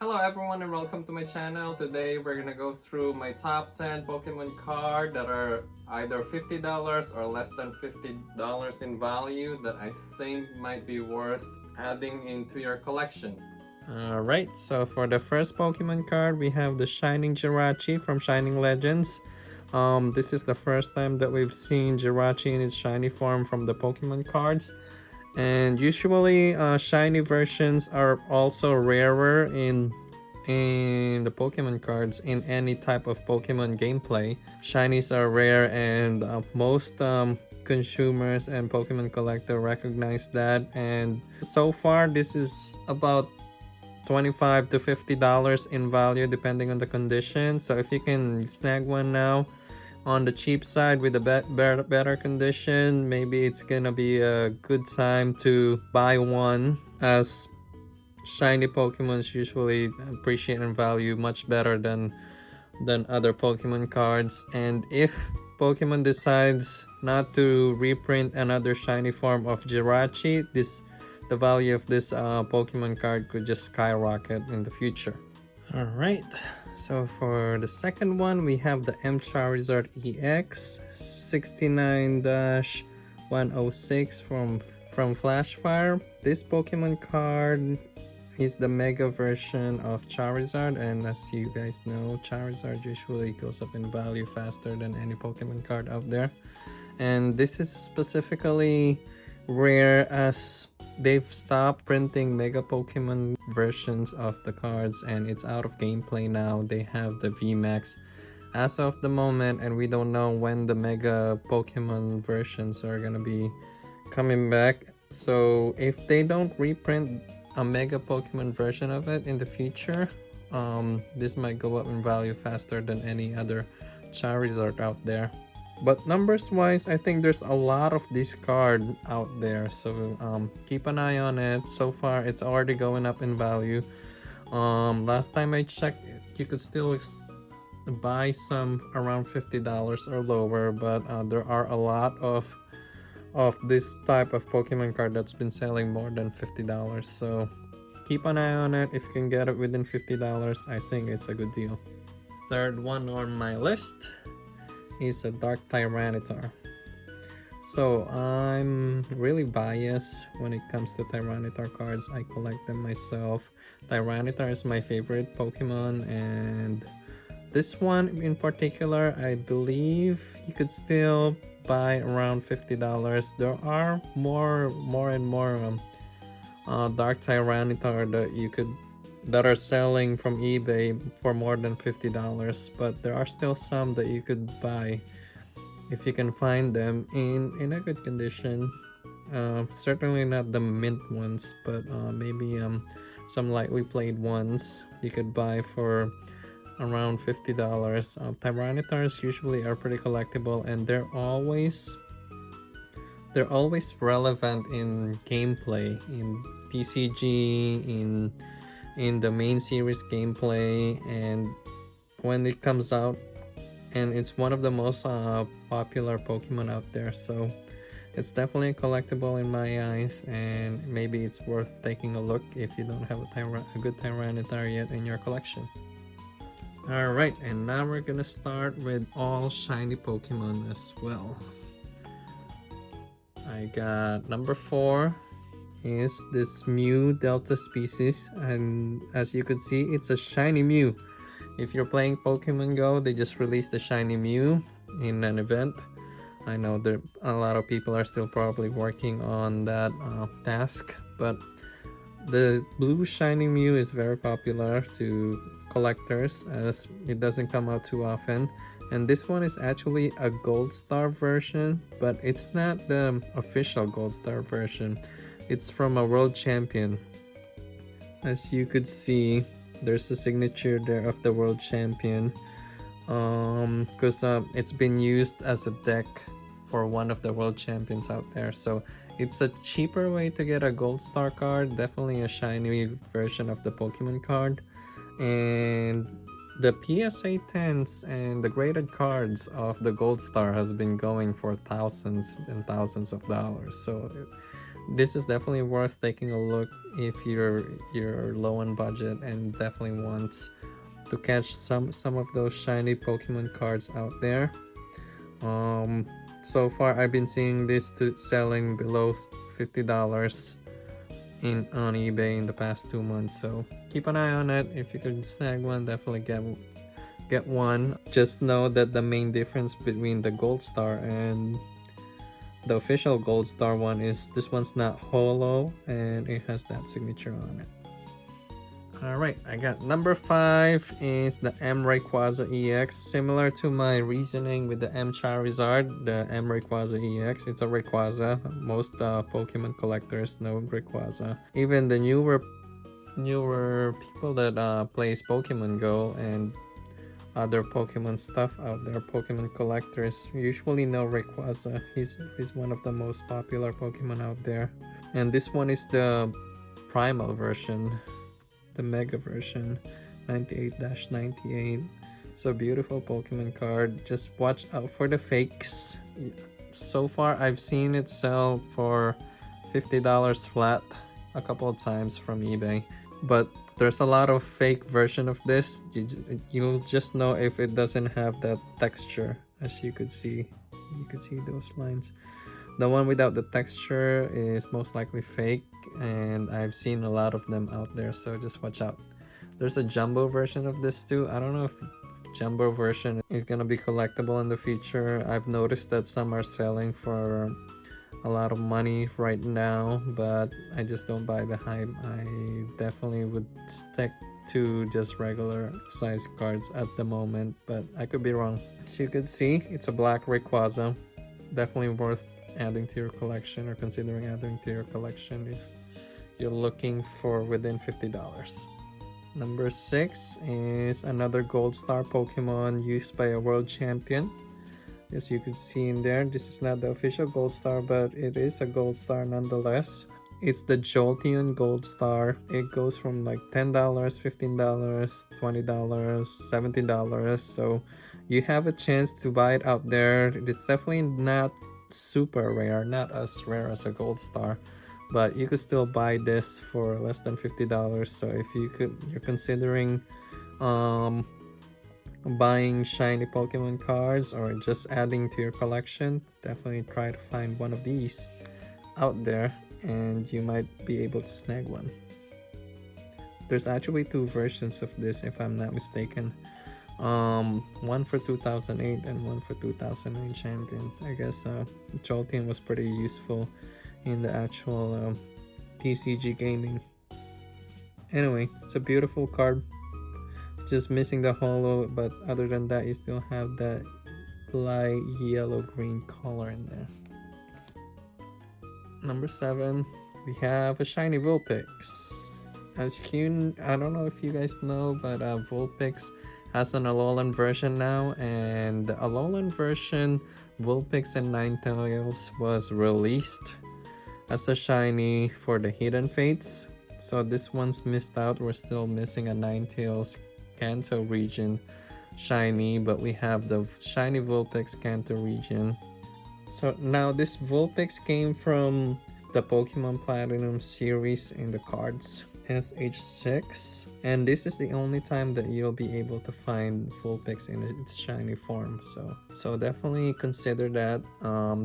Hello everyone and welcome to my channel. Today we're gonna go through my top 10 Pokemon cards that are either $50 or less than $50 in value that I think might be worth adding into your collection. Alright, so for the first Pokemon card we have the Shining Jirachi from Shining Legends. This is the first time that we've seen Jirachi in its shiny form from the Pokemon cards. And usually shiny versions are also rarer in the Pokemon cards in any type of Pokemon gameplay. Shinies are rare and most consumers and Pokemon collector recognize that, and so far this is about $25 to $50 in value depending on the condition. So if you can snag one now on the cheap side with a better condition, maybe it's gonna be a good time to buy one, as shiny Pokemons usually appreciate and value much better than other Pokemon cards. And if Pokemon decides not to reprint another shiny form of Jirachi, the value of this Pokemon card could just skyrocket in the future. Alright, so for the second one we have the Charizard EX 69-106 from Flashfire. This Pokemon card is the mega version of Charizard, and as you guys know, Charizard usually goes up in value faster than any Pokemon card out there. And this is specifically rare as they've stopped printing Mega Pokemon versions of the cards and it's out of gameplay now. They have the VMAX as of the moment, and we don't know when the Mega Pokemon versions are gonna be coming back. So if they don't reprint a Mega Pokemon version of it in the future, this might go up in value faster than any other Charizard out there. But numbers wise, I think there's a lot of this card out there, so keep an eye on it. So far it's already going up in value. Last time I checked, you could still buy some around $50 or lower, but there are a lot of this type of Pokemon card that's been selling more than $50, so keep an eye on it. If you can get it within $50, I think it's a good deal. Third one on my list is a Dark Tyranitar. So I'm really biased when it comes to Tyranitar cards. I collect them myself. Tyranitar is my favorite Pokemon, and this one in particular I believe you could still buy around $50. There are more and more Dark Tyranitar that are selling from eBay for more than $50, but there are still some that you could buy if you can find them in a good condition. Certainly not the mint ones, but maybe some lightly played ones you could buy for around $50. Tyranitars usually are pretty collectible, and they're always relevant in gameplay, in TCG, in the main series gameplay, and when it comes out, and it's one of the most popular Pokemon out there, so it's definitely a collectible in my eyes, and maybe it's worth taking a look if you don't have a good Tyranitar yet in your collection. Alright, and now we're gonna start with all shiny Pokemon as well. I got number 4 is this Mew Delta species, and as you could see, it's a Shiny Mew. If you're playing Pokemon Go, they just released the Shiny Mew in an event. I know that a lot of people are still probably working on that task, but the blue Shiny Mew is very popular to collectors as it doesn't come out too often. And this one is actually a Gold Star version, but it's not the official Gold Star version. It's from a world champion. As you could see, there's a signature there of the world champion, because it's been used as a deck for one of the world champions out there. So it's a cheaper way to get a Gold Star card, definitely a shiny version of the Pokemon card. And the PSA 10s and the graded cards of the Gold Star has been going for thousands and thousands of dollars. So this is definitely worth taking a look if you're low on budget and definitely wants to catch some of those shiny Pokemon cards out there. So far I've been seeing this selling below $50 on eBay in the past 2 months, so keep an eye on it. If you could snag one, definitely get one. Just know that the main difference between the Gold Star and the official Gold Star one is this one's not holo and it has that signature on it. Alright, I got number 5 is the Rayquaza Ex. Similar to my reasoning with the Charizard, the Rayquaza Ex, it's a Rayquaza. Most Pokemon collectors know Rayquaza. Even the newer people that plays Pokemon Go and other Pokemon stuff out there, Pokemon collectors, usually know Rayquaza. He's one of the most popular Pokemon out there. And this one is the primal version, the mega version, 98-98. It's a beautiful Pokemon card. Just watch out for the fakes. So far I've seen it sell for $50 flat a couple of times from eBay, but there's a lot of fake version of this. You'll just know if it doesn't have that texture. As you could see those lines. The one without the texture is most likely fake, and I've seen a lot of them out there, so just watch out. There's a jumbo version of this too. I don't know if jumbo version is gonna be collectible in the future. I've noticed that some are selling for a lot of money right now, but I just don't buy the hype. I definitely would stick to just regular size cards at the moment, but I could be wrong. As you could see, it's a black Rayquaza. Definitely worth adding to your collection, or considering adding to your collection if you're looking for within $50. Number 6 is another Gold Star Pokemon used by a world champion. As you can see in there, this is not the official Gold Star, but it is a Gold Star nonetheless. It's the Jolteon Gold Star. It goes from like $10, $15, $20, $70. So you have a chance to buy it out there. It's definitely not super rare, not as rare as a Gold Star, but you could still buy this for less than $50. So if you're considering buying shiny Pokemon cards or just adding to your collection, definitely try to find one of these out there and you might be able to snag one. There's actually 2 versions of this if I'm not mistaken. One for 2008 and one for 2009 champion. I guess Jolteon was pretty useful in the actual TCG gaming. Anyway, it's a beautiful card. Just missing the holo, but other than that, you still have that light yellow-green color in there. Number 7, we have a shiny Vulpix. I don't know if you guys know, but Vulpix has an Alolan version now, and the Alolan version, Vulpix and Ninetales, was released as a shiny for the Hidden Fates. So this one's missed out. We're still missing a Ninetales Kanto region shiny, but we have the shiny Vulpix Kanto region. So now this Vulpix came from the Pokemon Platinum series in the cards, SH6, and this is the only time that you'll be able to find Vulpix in its shiny form, so definitely consider that.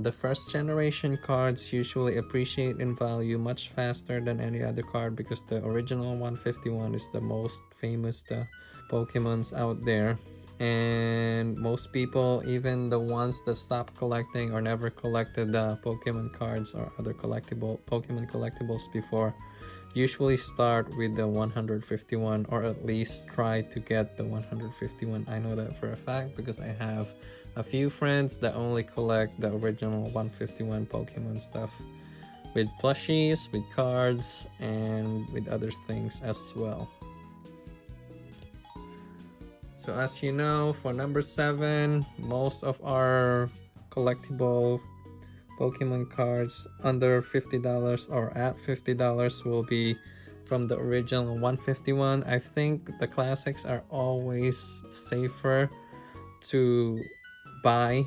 The first generation cards usually appreciate in value much faster than any other card because the original 151 is the most famous Pokemons out there, and most people, even the ones that stopped collecting or never collected the Pokemon cards or other Pokemon collectibles before, usually start with the 151, or at least try to get the 151. I know that for a fact because I have a few friends that only collect the original 151 Pokemon stuff, with plushies, with cards, and with other things as well. So as you know, for number 7, most of our collectible Pokemon cards under $50 or at $50 will be from the original 151. I think the classics are always safer to buy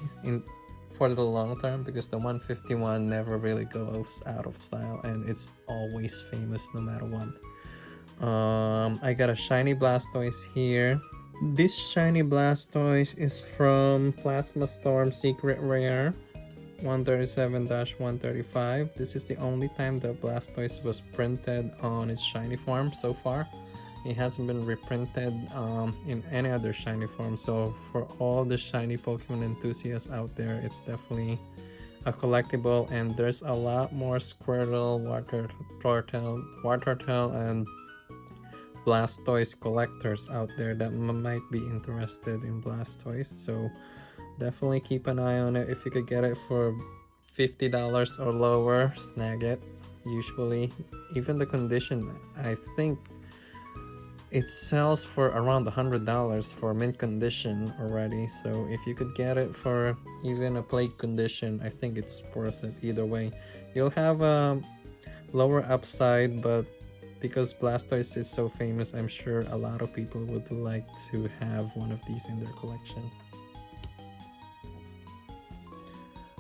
for the long term, because the 151 never really goes out of style and it's always famous no matter what. I got a shiny Blastoise here. This shiny Blastoise is from Plasma Storm Secret Rare 137-135. This is the only time the Blastoise was printed on its shiny form so far. It hasn't been reprinted in any other shiny form, so for all the shiny Pokemon enthusiasts out there, it's definitely a collectible. And there's a lot more Squirtle, Water Turtle, and Blastoise collectors out there that might be interested in Blastoise, so definitely keep an eye on it. If you could get it for $50 or lower, snag it. Usually, even the condition, I think it sells for around $100 for mint condition already. So if you could get it for even a plate condition, I think it's worth it either way. You'll have a lower upside, but because Blastoise is so famous, I'm sure a lot of people would like to have one of these in their collection.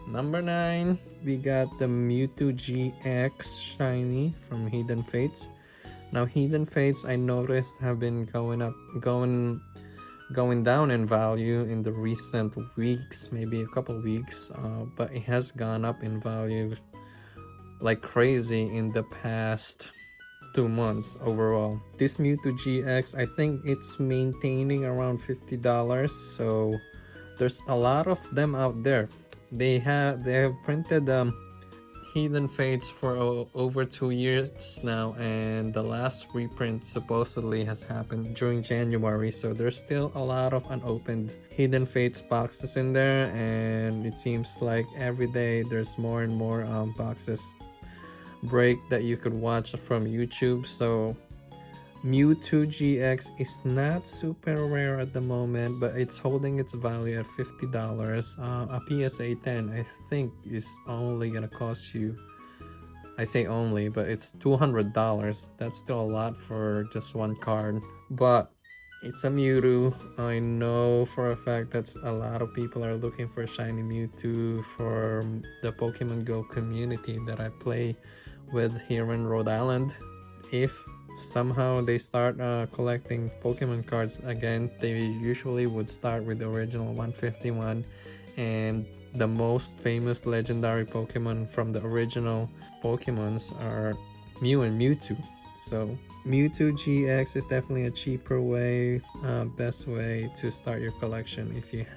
Number 9, we got the Mewtwo Gx Shiny from Hidden Fates. Now Hidden Fates, I noticed, have been going down in value in the recent weeks, maybe a couple weeks, but it has gone up in value like crazy in the past 2 months overall. This Mewtwo Gx, I think it's maintaining around $50, so there's a lot of them out there. They have printed Hidden Fates for over 2 years now, and the last reprint supposedly has happened during January, so there's still a lot of unopened Hidden Fates boxes in there, and it seems like every day there's more and more boxes break that you could watch from YouTube. So Mewtwo Gx is not super rare at the moment, but it's holding its value at $50. A PSA 10 I think is only gonna cost you, I say only, but it's $200. That's still a lot for just one card, but it's a Mewtwo. I know for a fact that a lot of people are looking for Shiny Mewtwo for the Pokemon Go community that I play with here in Rhode Island. If somehow they start collecting Pokemon cards again, they usually would start with the original 151, and the most famous legendary Pokemon from the original Pokemons are Mew and Mewtwo. So Mewtwo Gx is definitely a cheaper way, best way to start your collection. If you're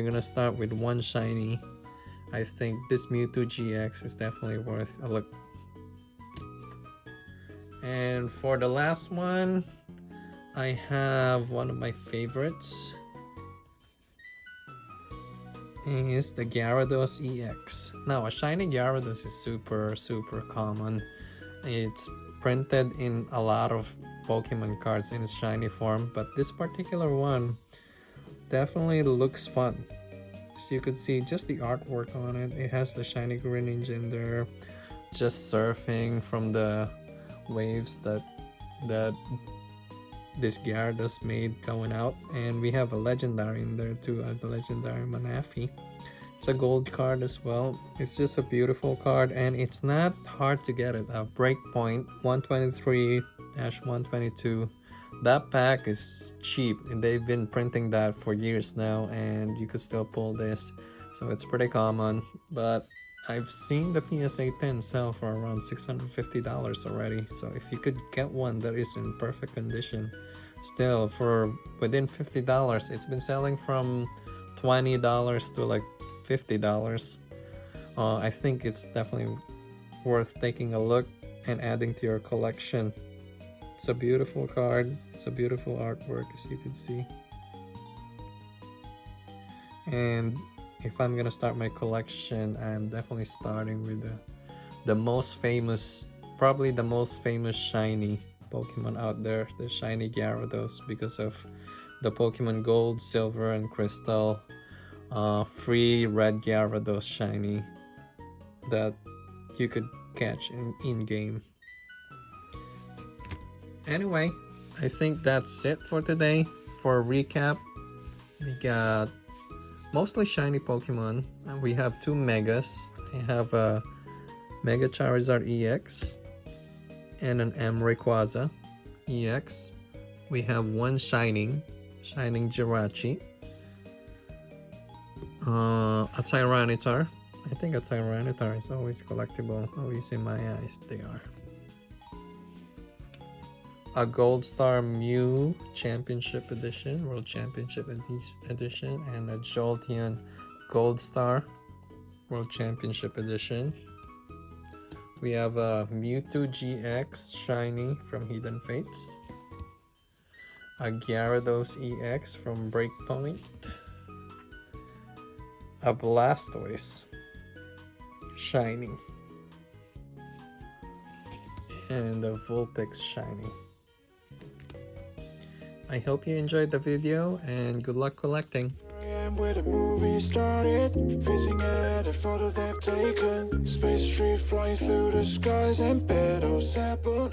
gonna start with one shiny, I think this Mewtwo Gx is definitely worth a look. And for the last one, I have one of my favorites. Is the Gyarados Ex. Now, a shiny Gyarados is super common. It's printed in a lot of Pokemon cards in its shiny form, but this particular one definitely looks fun. So you could see just the artwork on it. It has the shiny Greninja in there, just surfing from the waves that this Gyarados made going out. And we have a legendary in there too, the legendary Manafi. It's a gold card as well. It's just a beautiful card, and it's not hard to get it. Breakpoint 123-122. That pack is cheap, and they've been printing that for years now, and you could still pull this, so it's pretty common. But I've seen the PSA 10 sell for around $650 already, so if you could get one that is in perfect condition, still for within $50, it's been selling from $20 to like $50. I think it's definitely worth taking a look and adding to your collection. It's a beautiful card. It's a beautiful artwork, as you can see. And if I'm gonna start my collection, I'm definitely starting with the most famous, probably the most famous shiny Pokemon out there, the shiny Gyarados, because of the Pokemon Gold, Silver, and Crystal free red Gyarados shiny that you could catch in game. Anyway, I think that's it for today. For a recap, we got mostly shiny Pokemon. We have two Megas. I have a Mega Charizard EX and an Rayquaza Ex. We have one Shining Jirachi, a Tyranitar. I think a Tyranitar is always collectible, at least in my eyes they are. A Gold Star Mew Championship Edition, World Championship Edition, and a Jolteon Gold Star World Championship Edition. We have a Mewtwo Gx Shiny from Hidden Fates, a Gyarados Ex from Breakpoint, a Blastoise Shiny, and a Vulpix Shiny. I hope you enjoyed the video and good luck collecting. Where the movie started, facing at a photo they've taken. Space tree flying through the skies and battles happen.